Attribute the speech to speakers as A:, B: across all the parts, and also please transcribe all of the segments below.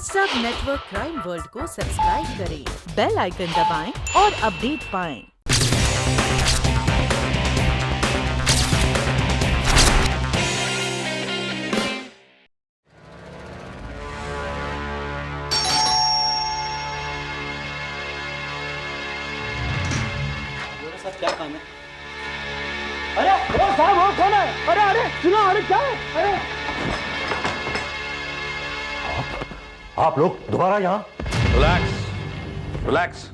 A: सब network crime world को subscribe करें, बेल आइकन दबाएं और अपडेट पाएं।
B: क्या काम है? अरे वो साहब वो कौन है? अरे अरे सुनो, अरे क्या है? अरे
C: आप लोग दोबारा यहाँ?
D: Relax relax.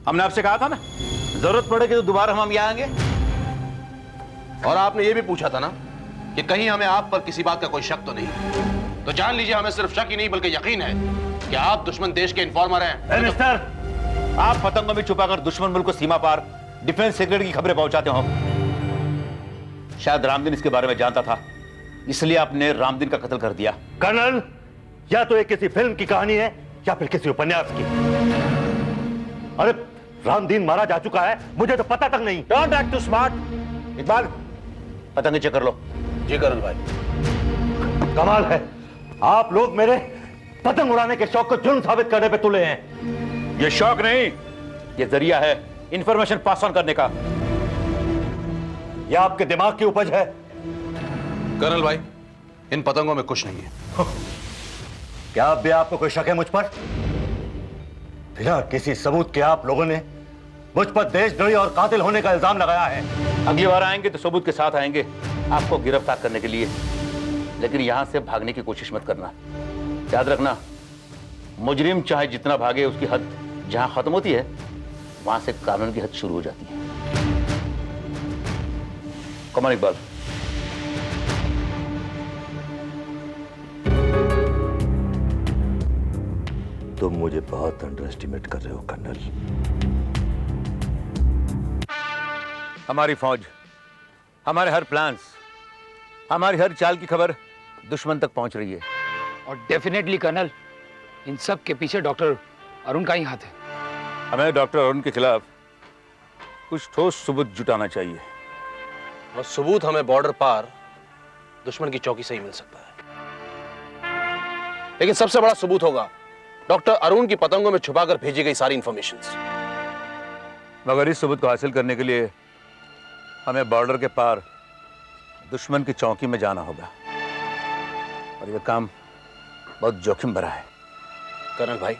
D: हमने आपसे कहा था ना, जरूरत पड़ेगी तो दोबारा हम यहाँ आएंगे।
E: और आपने ये भी पूछा था ना कि कहीं हमें आप पर किसी बात का कोई शक तो नहीं। तो जान लीजिए, हमें सिर्फ शक ही नहीं बल्कि यकीन है कि आप दुश्मन देश के इन्फॉर्मर हैं।
D: मिस्टर, आप पतंगों में छुपाकर दुश्मन मुल्क को सीमा पार डिफेंस सेक्रेटरी की खबरें पहुंचाते हो। शायद रामदीन इसके बारे में जानता था, इसलिए आपने रामदीन का कत्ल कर दिया।
C: कर्नल, या तो ये किसी फिल्म की कहानी है या फिर किसी उपन्यास की। अरे रामदीन मारा जा चुका है, मुझे तो पता तक नहीं।
D: Don't act too smart. Iqbal, पतंगे चेक कर लो।
E: जी कर्नल भाई।
C: कमाल है, आप लोग मेरे पतंग उड़ाने के शौक को जुर्म साबित करने पे तुले हैं।
D: ये शौक नहीं, ये जरिया है इंफॉर्मेशन पास ऑन करने का।
C: यह आपके दिमाग की उपज है।
E: कर्नल भाई, इन पतंगों में कुछ नहीं है।
C: क्या अब भी आपको कोई शक है मुझ पर? बिना किसी सबूत के आप लोगों ने मुझ पर देशद्रोही और कातिल होने का इल्जाम लगाया है।
D: अगली बार आएंगे तो सबूत के साथ आएंगे, आपको गिरफ्तार करने के लिए। लेकिन यहां से भागने की कोशिश मत करना। याद रखना, मुजरिम चाहे जितना भागे, उसकी हद जहां खत्म होती है वहां से कानून की हद शुरू हो जाती है। कमान इकबाल।
C: तुम मुझे बहुत अंडर एस्टिमेट कर रहे हो कर्नल।
D: हमारी फौज, हमारे हर प्लान्स, हमारी हर चाल की खबर दुश्मन तक पहुंच रही है।
F: और डेफिनेटली कर्नल, इन सब के पीछे डॉक्टर अरुण का ही हाथ है।
D: हमें डॉक्टर अरुण के खिलाफ कुछ ठोस सबूत जुटाना चाहिए।
E: और सबूत हमें बॉर्डर पार दुश्मन की चौकी से ही मिल सकता है। लेकिन सबसे बड़ा सबूत होगा डॉक्टर अरुण की पतंगों में छुपाकर भेजी गई सारी इंफॉर्मेशंस।
D: मगर इस सबूत को हासिल करने के लिए हमें बॉर्डर के पार दुश्मन की चौकी में जाना होगा, और यह काम बहुत जोखिम भरा है।
E: कर्नल भाई,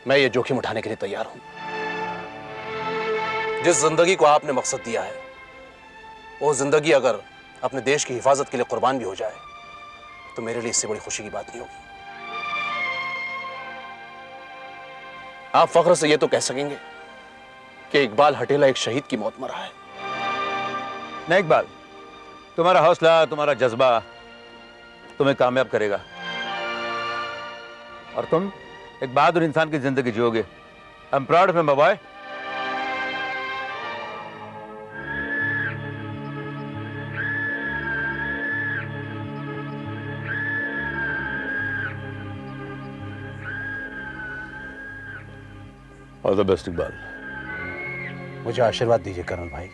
E: मैं ये जोखिम उठाने के लिए तैयार हूं। जिस जिंदगी को आपने मकसद दिया है, वो जिंदगी अगर अपने देश की हिफाजत के लिए कुर्बान भी हो जाए तो मेरे लिए इससे बड़ी खुशी की बात नहीं होगी। आप फख्र से ये तो कह सकेंगे कि इकबाल हटेला एक शहीद की मौत मरा है।
D: नहीं इकबाल, तुम्हारा हौसला, तुम्हारा जज्बा तुम्हें कामयाब करेगा, और तुम एक बहादुर इंसान की जिंदगी जियोगे। I am proud of my boy. All the best Iqbal.
E: मुझे आशीर्वाद दीजिए कर्नल भाई।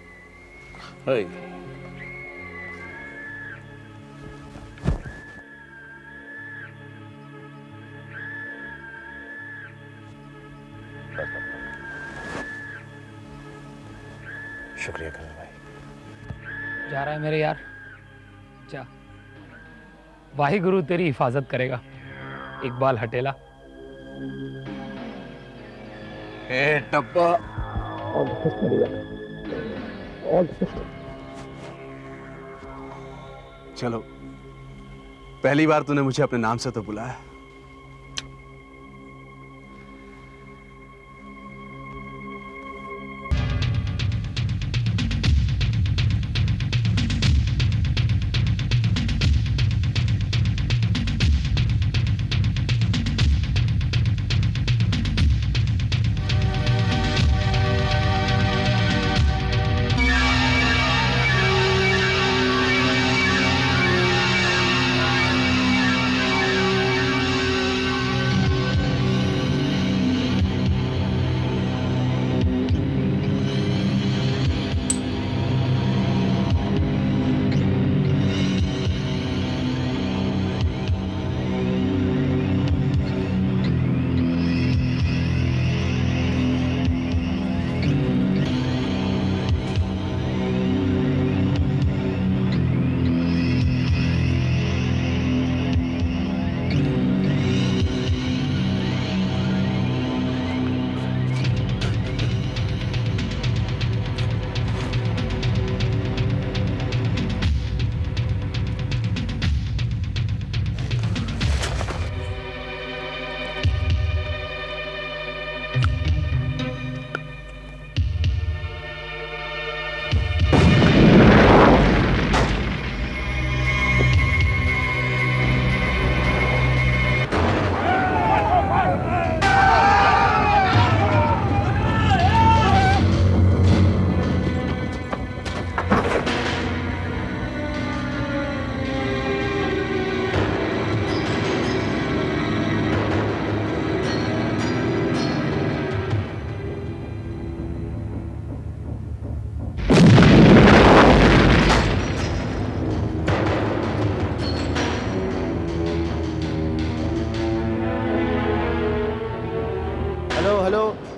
E: शुक्रिया कर्नल भाई।
F: जा रहा है मेरे यार, जा। वाहिगुरु तेरी हिफाजत करेगा, इकबाल हटेला।
E: डब्बा चलो, पहली बार तूने मुझे अपने नाम से तो बुलाया।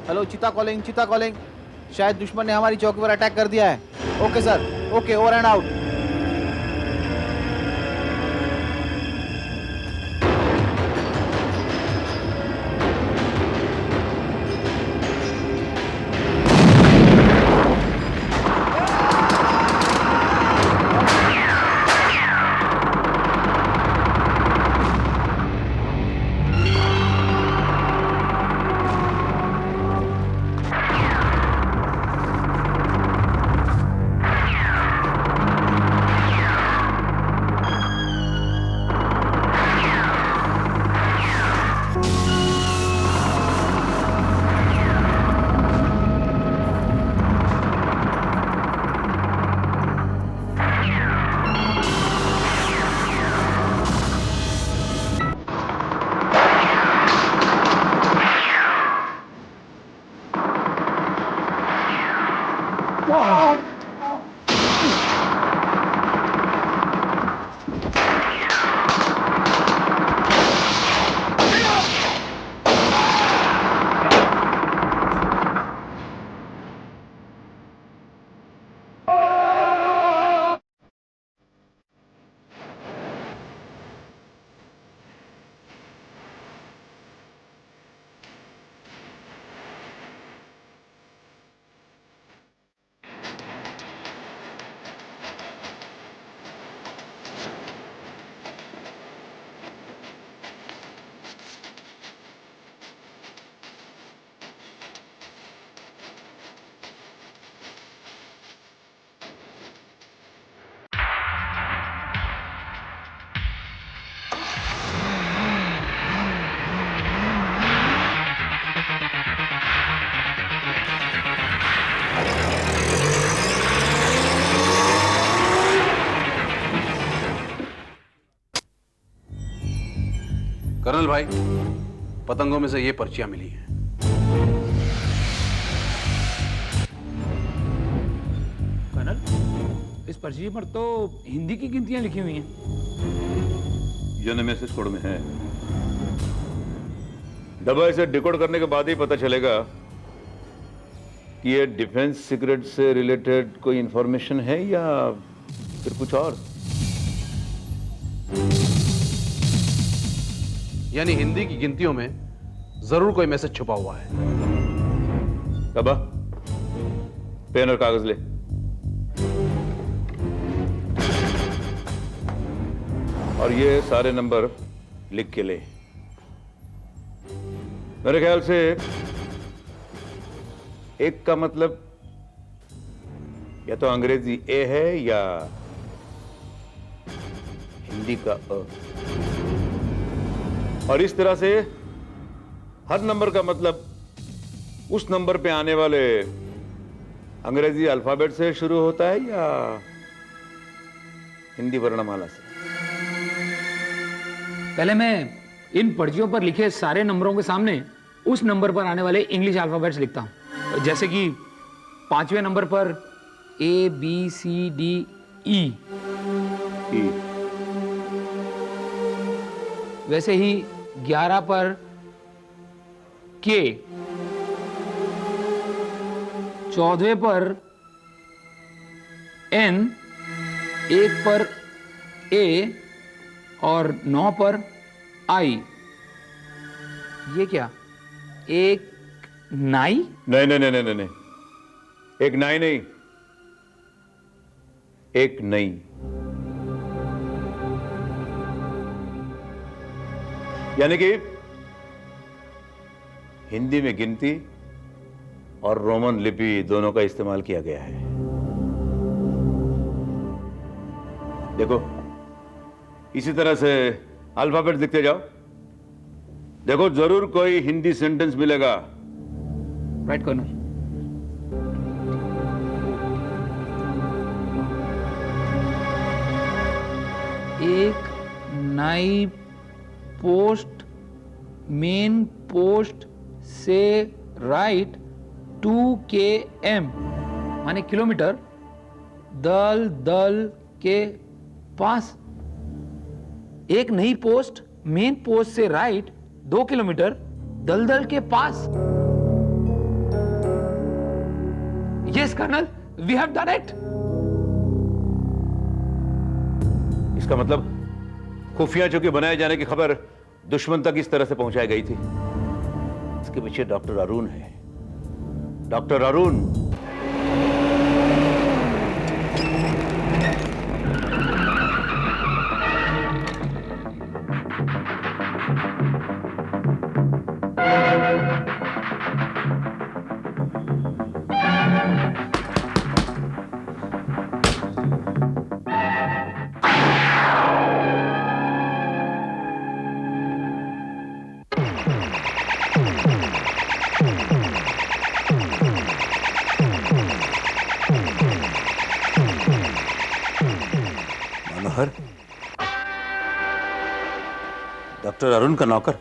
G: हेलो, चीता कॉलिंग, चीता कॉलिंग। शायद दुश्मन ने हमारी चौकी पर अटैक कर दिया है। Okay sir, okay, over and out.
E: Colonel भाई, पतंगों में से ये पर्चियां मिली हैं।
F: कर्नल, इस पर्ची पर तो हिंदी की गिनतियां लिखी हुई हैं।
D: ये मैसेज कोड में है। दबा इसे डिकोड करने के बाद ही पता चलेगा कि ये डिफेंस सीक्रेट से रिलेटेड कोई इंफॉर्मेशन है या फिर कुछ और।
E: यानी हिंदी की गिनतियों में जरूर कोई मैसेज छुपा हुआ है।
D: दबा, पेन और कागज ले। और ये सारे नंबर लिख के ले। मेरे ख्याल से एक का मतलब या तो अंग्रेजी ए है या हिंदी का अ। और इस तरह से हर नंबर का मतलब उस नंबर पे आने वाले अंग्रेजी अल्फाबेट से शुरू होता है या हिंदी वर्णमाला से।
F: पहले मैं इन पर्चियों पर लिखे सारे नंबरों के सामने उस नंबर पर आने वाले इंग्लिश अल्फाबेट्स लिखता हूं। जैसे कि 5वें नंबर पर A B C D E, वैसे ही 11 पर K, 14वें पर N, 1 पर A और 9 पर I। ये क्या, एक नाई?
D: नहीं नहीं नहीं नहीं नहीं, एक नाई नहीं, एक नई। यानी कि हिंदी में गिनती और रोमन लिपि दोनों का इस्तेमाल किया गया है। देखो, इसी तरह से अल्फाबेट लिखते जाओ। देखो, जरूर कोई हिंदी सेंटेंस मिलेगा।
F: Right colonel. एक नाई पोस्ट मेन पोस्ट से राइट 2 km माने किलोमीटर दल के पास। एक नई पोस्ट मेन पोस्ट से राइट 2 किलोमीटर दलदल के पास। Yes, Colonel, we have done it.
D: इसका मतलब खुफिया चौकी बनाए जाने की खबर दुश्मन तक इस तरह से पहुंचाई गई थी। इसके पीछे डॉक्टर अरुण है। डॉक्टर अरुण। मनोहर, डॉक्टर अरुण का नौकर,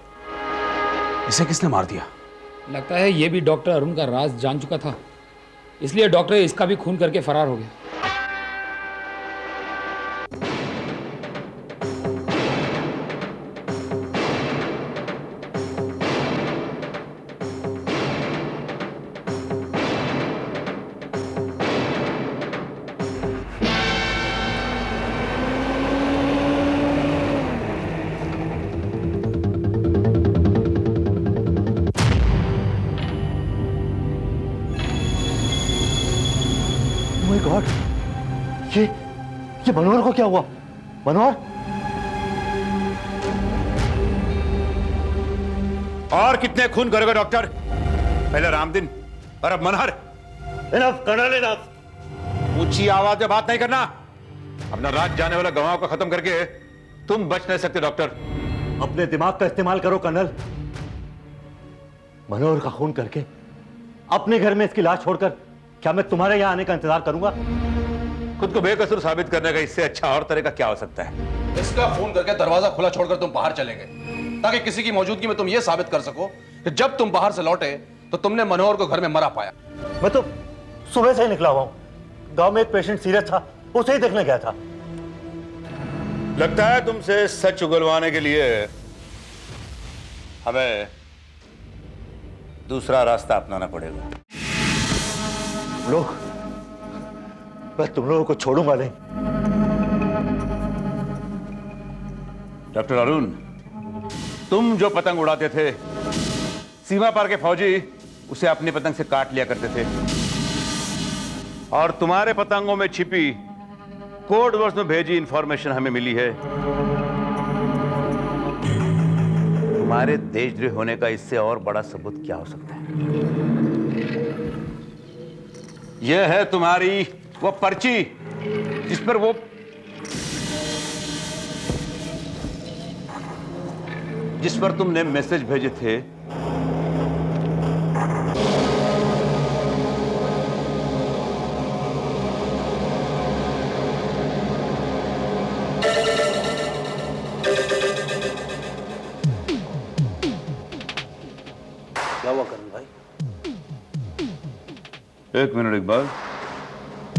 E: इसे किसने मार दिया?
F: लगता है ये भी डॉक्टर अरुण का राज जान चुका था, इसलिए डॉक्टर इसका भी खून करके फरार हो गया।
C: माय गॉड, ये मनोहर को क्या हुआ? मनोहर?
D: और कितने खून करोगे डॉक्टर? पहले रामदिन और अब मनोहर।
C: Enough colonel, enough.
D: ऊंची आवाज में बात नहीं करना। अपना राज जाने वाला गवाहों को खत्म करके तुम बच नहीं सकते डॉक्टर।
C: अपने दिमाग का इस्तेमाल करो कर्नल। मनोहर का खून करके अपने घर में इसकी लाश छोड़कर क्या मैं तुम्हारे यहां आने का इंतजार करूंगा?
D: खुद को बेकसूर साबित करने का इससे अच्छा और तरह का क्या हो सकता है?
E: इसका फोन करके दरवाजा खुला छोड़कर तुम बाहर चले गए ताकि किसी की मौजूदगी में तुम यह साबित कर सको कि जब तुम बाहर से लौटे तो तुमने मनोहर को घर में मरा पाया।
C: मैं तो सुबह से ही निकला हुआ हूं। गांव में एक पेशेंट सीरियस था, उसे ही देखने गया था।
D: लगता है तुमसे सच उगलवाने के लिए हमें दूसरा रास्ता अपनाना पड़ेगा।
C: लोग, मैं तुम लोगों को छोड़ूंगा नहीं।
D: डॉक्टर अरुण, तुम जो पतंग उड़ाते थे, सीमा पार के फौजी उसे अपनी पतंग से काट लिया करते थे, और तुम्हारे पतंगों में छिपी कोड वर्ड्स में भेजी इंफॉर्मेशन हमें मिली है। तुम्हारे देशद्रोही होने का इससे और बड़ा सबूत क्या हो सकता है? यह है तुम्हारी वो पर्ची जिस पर तुमने मैसेज भेजे थे।
E: क्या हुआ करण भाई?
D: एक मिनट इकबाल,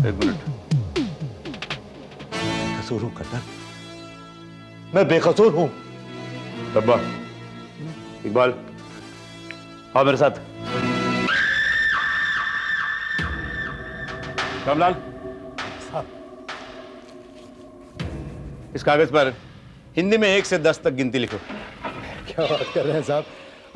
D: एक मिनट।
C: कसूर हूं कर्नल, मैं बेकसूर हूं।
D: डब्बा, इकबाल, आओ मेरे साथ। रामलाल, इस कागज पर हिंदी में 1 से 10 तक गिनती लिखो।
H: क्या बात कर रहे हैं साहब?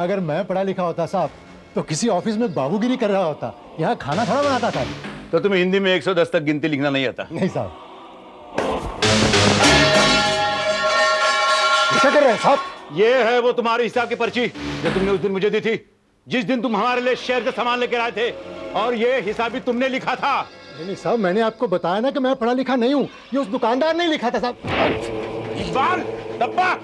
H: अगर मैं पढ़ा लिखा होता साहब तो किसी ऑफिस में बाबूगिरी कर रहा होता, यहाँ खाना थोड़ा बनाता था।
D: तो तुम्हें हिंदी में 1 से 10 तक गिनती लिखना नहीं आता?
H: नहीं साहब। क्या कर रहे हैं साहब?
D: ये है वो तुम्हारे हिसाब की पर्ची जो तुमने उस दिन मुझे दी थी, जिस दिन तुम हमारे लिए शहर से सामान लेकर आए थे, और ये हिसाब भी तुमने लिखा था।
H: नहीं साहब, मैंने आपको बताया ना कि मैं पढ़ा लिखा नहीं हूँ। ये उस दुकानदार ने लिखा था साहब।
D: इकबाल, डब्बा।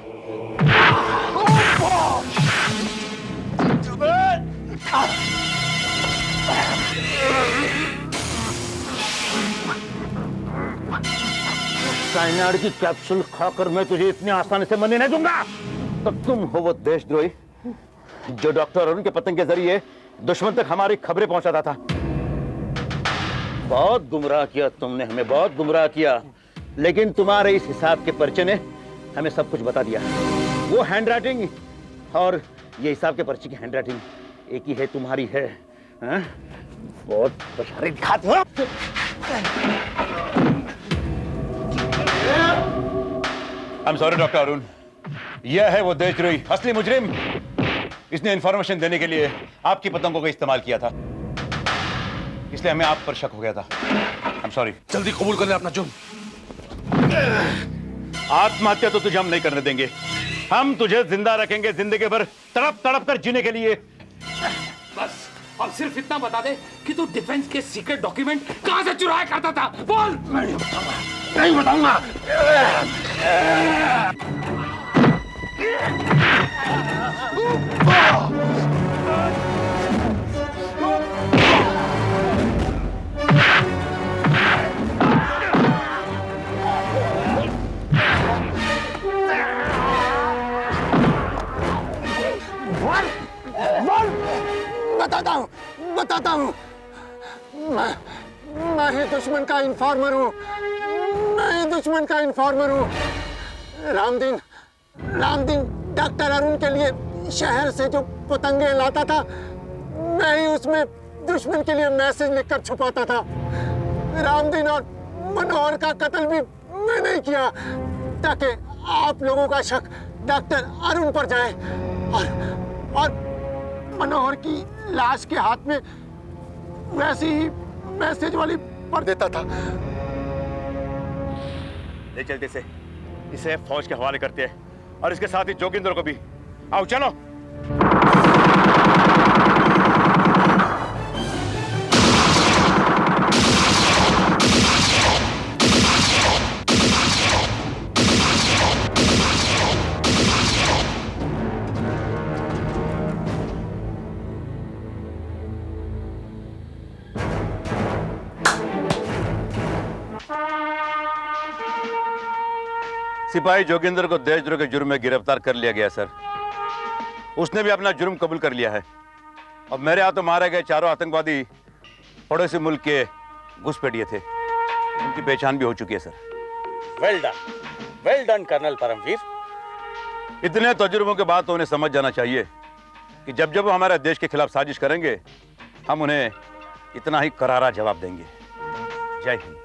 D: साइनाइड की कैप्सूल खाकर मैं तुझे इतनी आसानी से मरने नहीं दूंगा। तो तुम हो वो देशद्रोही जो डॉक्टर अरुण के पतंग के जरिए दुश्मन तक हमारी खबरें पहुंचाता था। बहुत गुमराह किया तुमने हमें, बहुत गुमराह किया, लेकिन तुम्हारे इस हिसाब के पर्चे ने हमें सब कुछ बता दिया। वो हैंडराइटिंग और ये हिसाब के पर्चे की हैंडराइटिंग एक ही है, तुम्हारी है।
C: बहुत बशारी दिखाते हो।
D: I am sorry doctor Arun, यह है वो देशद्रोही असली मुजरिम। इसने इंफॉर्मेशन देने के लिए आपकी पतंगों का इस्तेमाल किया था, इसलिए हमें आप पर शक हो गया था। I am sorry.
E: जल्दी कबूल कर ले अपना जुर्म।
D: आत्महत्या तो तुझे हम नहीं करने देंगे, हम तुझे जिंदा रखेंगे जिंदगी भर तड़प तड़प कर जीने के लिए।
F: बस अब सिर्फ इतना बता दे कि तू डिफेंस के सीक्रेट डॉक्यूमेंट कहां से चुराया करता था, बोल। मैं नहीं बताऊंगा,
E: नहीं बताऊंगा।
H: बताता हूँ मैं ही दुश्मन का इन्फॉर्मर हूँ, मैं ही दुश्मन का इन्फॉर्मर हूँ। रामदीन डॉक्टर अरुण के लिए शहर से जो पतंगे लाता था, मैं ही उसमें दुश्मन के लिए मैसेज लिखकर छुपाता था। रामदीन और मनोहर का कत्ल भी मैंने ही किया ताकि आप लोगों का शक डॉक्टर अरुण पर जाए और मनोहर की लाश के हाथ में वैसी ही मैसेज वाली पढ़ देता था।
D: ले चलते इसे फौज के हवाले करते हैं और इसके साथ ही जोगिंदर को भी। आओ चलो। सिपाही जोगिंदर को देशद्रोह के जुर्म में गिरफ्तार कर लिया गया सर। उसने भी अपना जुर्म कबूल कर लिया है और मेरे हाथों मारे गए चारों आतंकवादी पड़ोसी मुल्क के घुसपैठिए थे। उनकी पहचान भी हो चुकी है sir.
I: Well done colonel Paramveer.
D: इतने तजुर्बों के बाद तो उन्हें समझ जाना चाहिए कि जब जब वो हमारे देश के खिलाफ साजिश करेंगे, हम उन्हें इतना ही करारा जवाब देंगे। जय हिंद।